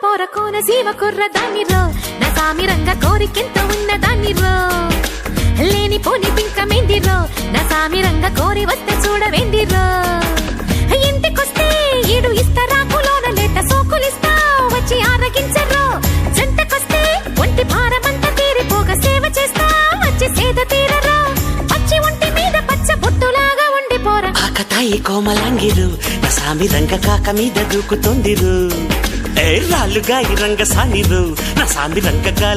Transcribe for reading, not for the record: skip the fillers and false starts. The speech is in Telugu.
పోర కోన సీమ కుర్ర దానిరో నా సామి రంగ కోరికెంత ఉన్న దానిరో లేని పోని పింకమేందిరో నా సామి రంగ కోరి వస్తే చూడవేందిరో ఇంటికొస్తే ఈడు ఇస్తరాకులోన లేత సోకులిస్తా వచ్చి ఆరగించరో జంటకొస్తే ఒంటి భారమంతా తీరిపోగా సేవ చేస్తా వచ్చి సేద తీరరో పచ్చి ఒంటి మీద పచ్చ బొట్టులాగా ఉండి పోర ఆకతాయి కోమలాంగిరు నా సామి రంగ కాక మీద దూకుతోందిరు ఏ రాళ్ళుగా ఈ రంగ సానిరు నా సామి రంగ